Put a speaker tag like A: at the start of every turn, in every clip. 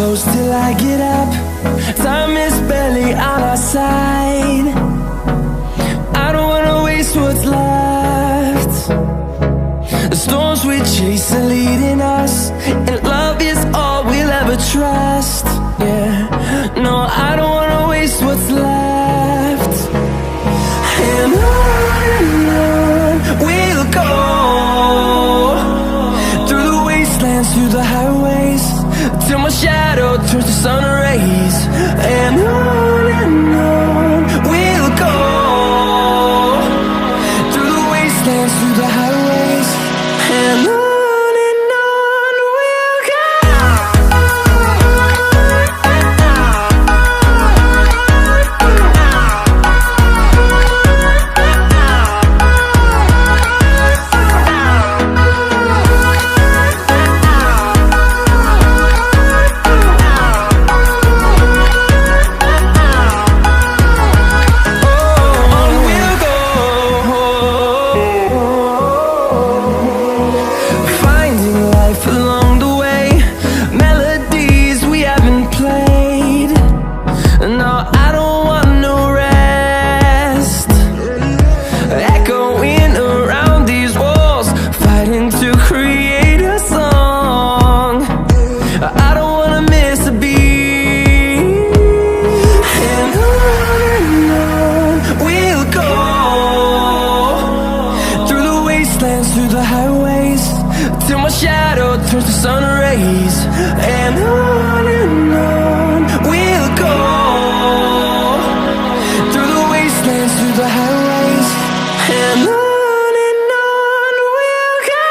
A: close till I get up. Time is barely on our side. I don't wanna waste what's left. The storms we chase are leading us, and love is all we'll ever trust. Yeah, no, I don't wanna waste what's left. And on we'll go, through the wastelands, through the highways, till my shadow turns to sun rays. And on we'll go, through the wastelands, through the highways, and on we'll go. Through the highways, till my shadow turns to sun rays. And on we'll go, through the wastelands, through the highways, and on we'll go.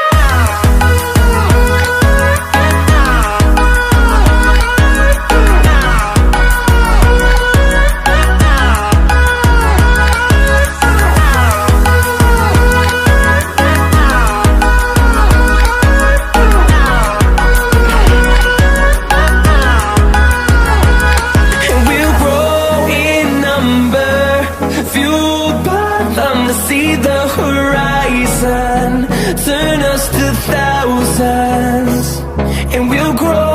A: To see the horizon turn us to thousands, and we'll grow